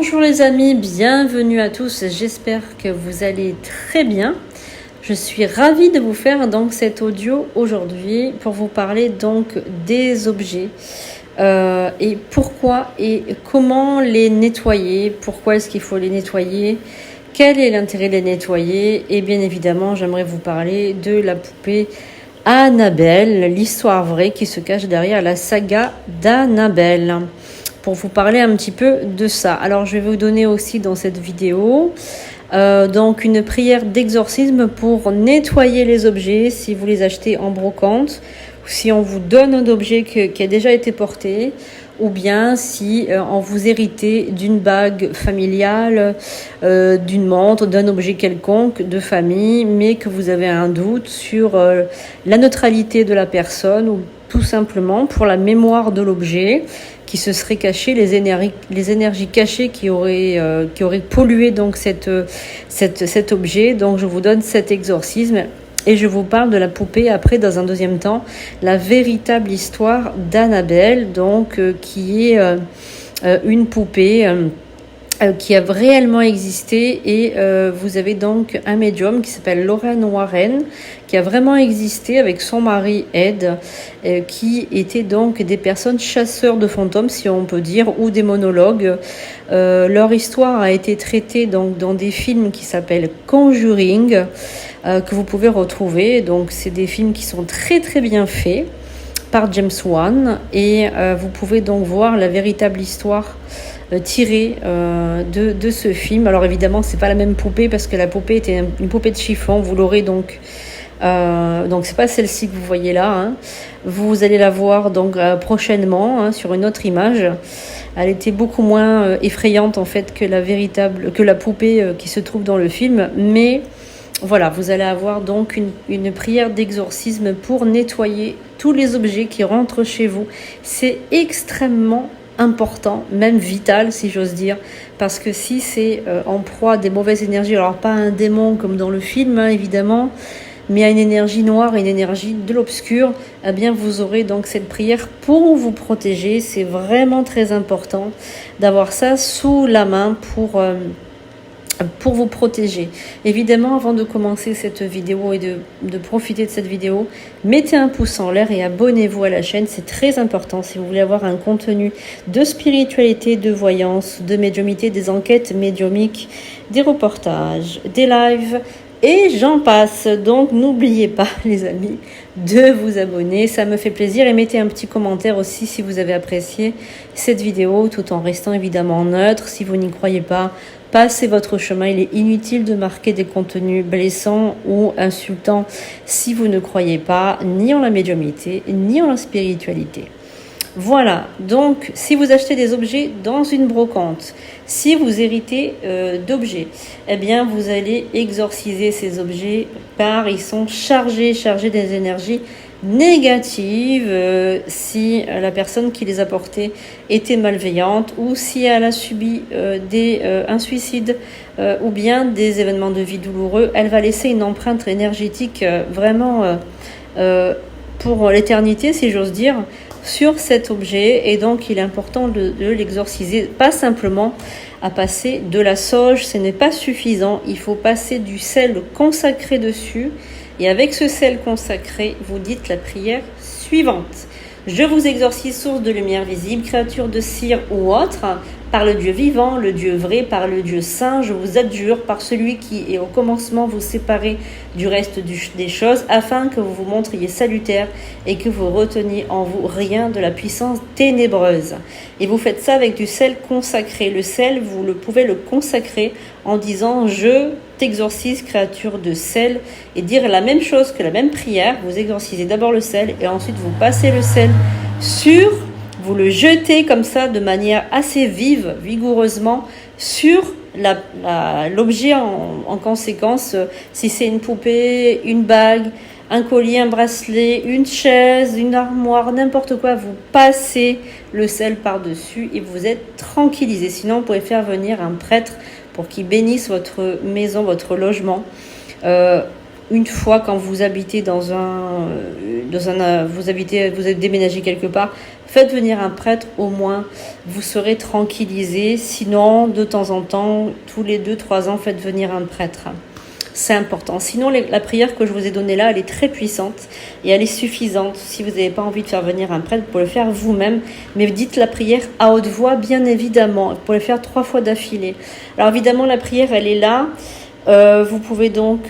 Bonjour les amis, bienvenue à tous, j'espère que vous allez très bien. Je suis ravie de vous faire donc cet audio aujourd'hui pour vous parler donc des objets et pourquoi et comment les nettoyer, pourquoi est-ce qu'il faut les nettoyer, quel est l'intérêt de les nettoyer et bien évidemment j'aimerais vous parler de la poupée Annabelle, l'histoire vraie qui se cache derrière la saga d'Annabelle. Pour vous parler un petit peu de ça. Alors je vais vous donner aussi dans cette vidéo donc une prière d'exorcisme pour nettoyer les objets si vous les achetez en brocante, ou si on vous donne un objet qui a déjà été porté, ou bien si on vous héritez d'une bague familiale, d'une montre, d'un objet quelconque de famille, mais que vous avez un doute sur la neutralité de la personne, ou tout simplement pour la mémoire de l'objet, qui se seraient cachées, les énergies cachées qui auraient pollué donc cet objet. Donc je vous donne cet exorcisme et je vous parle de la poupée après dans un deuxième temps, la véritable histoire d'Annabelle, donc qui est une poupée qui a réellement existé et vous avez donc un médium qui s'appelle Lorraine Warren qui a vraiment existé avec son mari Ed qui étaient donc des personnes chasseurs de fantômes si on peut dire ou des monologues. Leur histoire a été traitée donc dans des films qui s'appellent Conjuring que vous pouvez retrouver. Donc c'est des films qui sont très très bien faits par James Wan et vous pouvez donc voir la véritable histoire tiré de ce film. Alors évidemment c'est pas la même poupée parce que la poupée était une poupée de chiffon, vous l'aurez donc c'est pas celle-ci que vous voyez là, hein. Vous allez la voir donc prochainement sur une autre image. Elle était beaucoup moins effrayante en fait que la poupée qui se trouve dans le film, mais voilà, vous allez avoir donc une prière d'exorcisme pour nettoyer tous les objets qui rentrent chez vous. C'est extrêmement important, même vital si j'ose dire, parce que si c'est en proie à des mauvaises énergies, alors pas un démon comme dans le film hein, évidemment, mais à une énergie noire, une énergie de l'obscur, eh bien vous aurez donc cette prière pour vous protéger. C'est vraiment très important d'avoir ça sous la main pour vous protéger. Évidemment, avant de commencer cette vidéo et de profiter de cette vidéo, mettez un pouce en l'air et abonnez-vous à la chaîne. C'est très important si vous voulez avoir un contenu de spiritualité, de voyance, de médiumité, des enquêtes médiumiques, des reportages, des lives et j'en passe. Donc n'oubliez pas les amis de vous abonner, ça me fait plaisir, et mettez un petit commentaire aussi si vous avez apprécié cette vidéo tout en restant évidemment neutre. Si vous n'y croyez pas, passez votre chemin, il est inutile de marquer des contenus blessants ou insultants si vous ne croyez pas ni en la médiumnité ni en la spiritualité. Voilà, donc si vous achetez des objets dans une brocante, si vous héritez d'objets, eh bien vous allez exorciser ces objets car ils sont chargés des énergies négatives si la personne qui les a portés était malveillante ou si elle a subi un suicide ou bien des événements de vie douloureux, elle va laisser une empreinte énergétique vraiment pour l'éternité si j'ose dire sur cet objet, et donc il est important de l'exorciser, pas simplement à passer de la sauge, ce n'est pas suffisant, il faut passer du sel consacré dessus, et avec ce sel consacré, vous dites la prière suivante. Je vous exorcise, source de lumière visible, créature de cire ou autre, par le Dieu vivant, le Dieu vrai, par le Dieu saint, je vous adjure, par celui qui est au commencement vous séparer du reste des choses, afin que vous vous montriez salutaire et que vous reteniez en vous rien de la puissance ténébreuse. Et vous faites ça avec du sel consacré. Le sel, vous pouvez le consacrer en disant « Je t'exorcise, créature de sel », et dire la même chose que la même prière. Vous exorcisez d'abord le sel et ensuite vous passez le sel vous le jetez comme ça de manière assez vive, vigoureusement, sur l'objet en conséquence. Si c'est une poupée, une bague, un collier, un bracelet, une chaise, une armoire, n'importe quoi, vous passez le sel par-dessus et vous êtes tranquillisé. Sinon, vous pouvez faire venir un prêtre pour qu'il bénisse votre maison, votre logement. une fois quand vous habitez vous avez déménagé quelque part, faites venir un prêtre, au moins vous serez tranquillisé. Sinon, de temps en temps, tous les 2-3 ans, faites venir un prêtre. C'est important. Sinon, la prière que je vous ai donnée là, elle est très puissante et elle est suffisante. Si vous n'avez pas envie de faire venir un prêtre, vous pouvez le faire vous-même. Mais dites la prière à haute voix, bien évidemment. Vous pouvez le faire 3 fois d'affilée. Alors évidemment, la prière, elle est là. Vous pouvez donc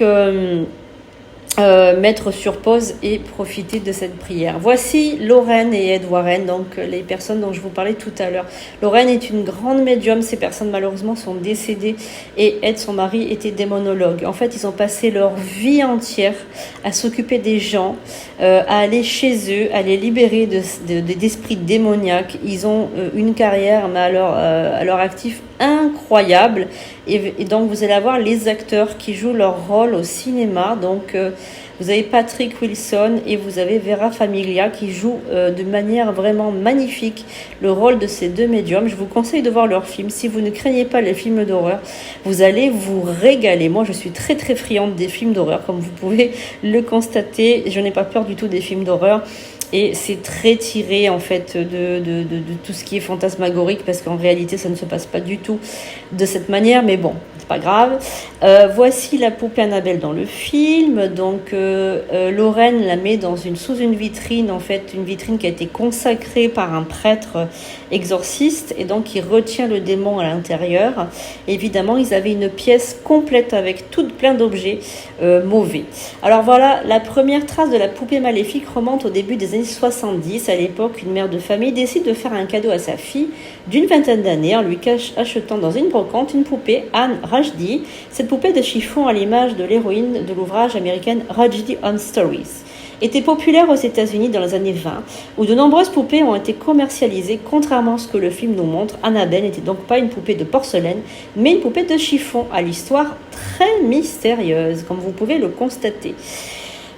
mettre sur pause et profiter de cette prière. Voici Lorraine et Ed Warren, donc les personnes dont je vous parlais tout à l'heure. Lorraine est une grande médium, ces personnes malheureusement sont décédées, et Ed, son mari, était démonologue. En fait, ils ont passé leur vie entière à s'occuper des gens, à aller chez eux, à les libérer d'esprits démoniaques. Ils ont une carrière mais à leur actif incroyable, et donc vous allez avoir les acteurs qui jouent leur rôle au cinéma. Donc vous avez Patrick Wilson et vous avez Vera Famiglia qui jouent de manière vraiment magnifique le rôle de ces 2 médiums. Je vous conseille de voir leurs films. Si vous ne craignez pas les films d'horreur, vous allez vous régaler. Moi, je suis très très friande des films d'horreur, comme vous pouvez le constater. Je n'ai pas peur du tout des films d'horreur. Et c'est très tiré en fait de tout ce qui est fantasmagorique, parce qu'en réalité ça ne se passe pas du tout de cette manière, mais bon, c'est pas grave. Voici la poupée Annabelle dans le film. Donc Lorraine la met sous une vitrine, en fait une vitrine qui a été consacrée par un prêtre exorciste, et donc il retient le démon à l'intérieur. Évidemment, ils avaient une pièce complète avec plein d'objets mauvais. Alors voilà, la première trace de la poupée maléfique remonte au début des années 70. À l'époque, une mère de famille décide de faire un cadeau à sa fille d'une vingtaine d'années en lui achetant dans une brocante une poupée, Anne Rushdie. Cette poupée de chiffon, à l'image de l'héroïne de l'ouvrage américain Rushdie on Stories, était populaire aux États-Unis dans les années 20, où de nombreuses poupées ont été commercialisées. Contrairement à ce que le film nous montre, Annabelle n'était donc pas une poupée de porcelaine, mais une poupée de chiffon, à l'histoire très mystérieuse, comme vous pouvez le constater.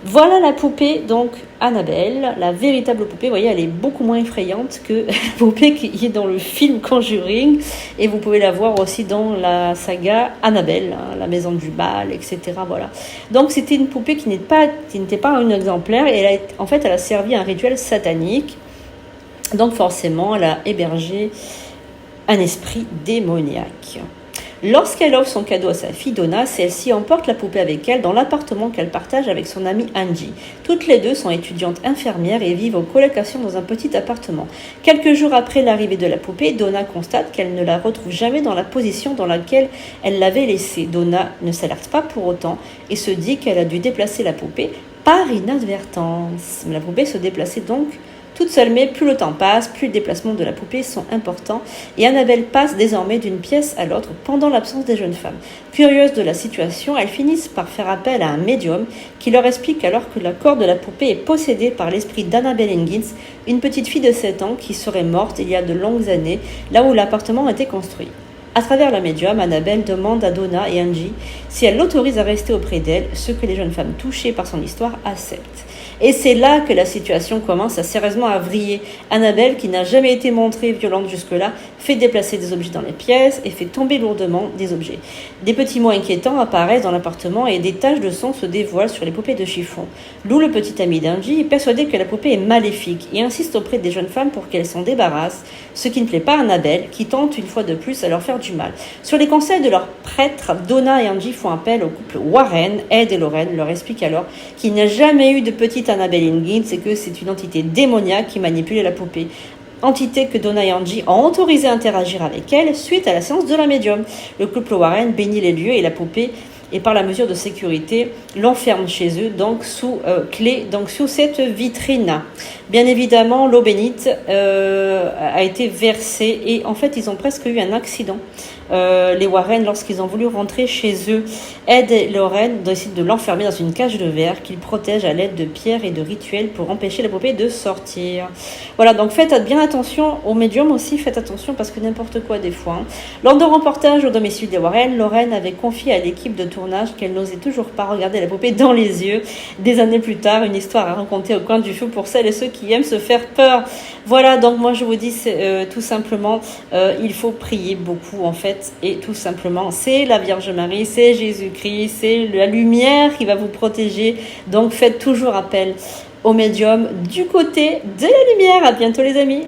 Voilà la poupée, donc Annabelle, la véritable poupée. Vous voyez, elle est beaucoup moins effrayante que la poupée qui est dans le film Conjuring, et vous pouvez la voir aussi dans la saga Annabelle, hein, la maison du bal, etc. Voilà. Donc c'était une poupée qui n'était pas un exemplaire, et elle a servi à un rituel satanique. Donc forcément, elle a hébergé un esprit démoniaque. Lorsqu'elle offre son cadeau à sa fille Donna, celle-ci emporte la poupée avec elle dans l'appartement qu'elle partage avec son amie Angie. Toutes les 2 sont étudiantes infirmières et vivent en colocation dans un petit appartement. Quelques jours après l'arrivée de la poupée, Donna constate qu'elle ne la retrouve jamais dans la position dans laquelle elle l'avait laissée. Donna ne s'alerte pas pour autant et se dit qu'elle a dû déplacer la poupée par inadvertance. La poupée se déplaçait donc toute seule, mais plus le temps passe, plus les déplacements de la poupée sont importants, et Annabelle passe désormais d'une pièce à l'autre pendant l'absence des jeunes femmes. Curieuses de la situation, elles finissent par faire appel à un médium qui leur explique alors que le corps de la poupée est possédé par l'esprit d'Annabelle Higgins, une petite fille de 7 ans qui serait morte il y a de longues années, là où l'appartement a été construit. À travers la médium, Annabelle demande à Donna et Angie si elle l'autorise à rester auprès d'elle, ce que les jeunes femmes touchées par son histoire acceptent. Et c'est là que la situation commence sérieusement à vriller. Annabelle, qui n'a jamais été montrée violente jusque-là, fait déplacer des objets dans les pièces et fait tomber lourdement des objets. Des petits mots inquiétants apparaissent dans l'appartement et des taches de sang se dévoilent sur les poupées de chiffon. Lou, le petit ami d'Angie, est persuadé que la poupée est maléfique et insiste auprès des jeunes femmes pour qu'elles s'en débarrassent, ce qui ne plaît pas à Annabelle, qui tente une fois de plus à leur faire du mal. Sur les conseils de leur prêtre, Donna et Angie font appel au couple Warren. Ed et Lorraine leur expliquent alors qu'il n'y a jamais eu de petite Annabelle Higgins et que c'est une entité démoniaque qui manipule la poupée. Entité que Donna et Angie ont autorisé à interagir avec elle suite à la séance de la médium. Le couple Warren bénit les lieux et la poupée, et par la mesure de sécurité, l'enferme chez eux, donc sous clé, donc sous cette vitrine. Bien évidemment, l'eau bénite a été versée et en fait, ils ont presque eu un accident. Les Warren, lorsqu'ils ont voulu rentrer chez eux, Ed et Lorraine décident de l'enfermer dans une cage de verre qu'ils protègent à l'aide de pierres et de rituels pour empêcher la poupée de sortir. Voilà, donc faites bien attention aux médiums aussi, faites attention parce que n'importe quoi des fois. Lors d'un reportage au domicile des Warren, Lorraine avait confié à l'équipe de tournage ton âge, qu'elle n'osait toujours pas regarder la poupée dans les yeux. Des années plus tard, une histoire à raconter au coin du feu pour celles et ceux qui aiment se faire peur. Voilà, donc moi je vous dis tout simplement, il faut prier beaucoup en fait, et tout simplement, c'est la Vierge Marie, c'est Jésus-Christ, c'est la lumière qui va vous protéger. Donc faites toujours appel au médium du côté de la lumière. À bientôt les amis.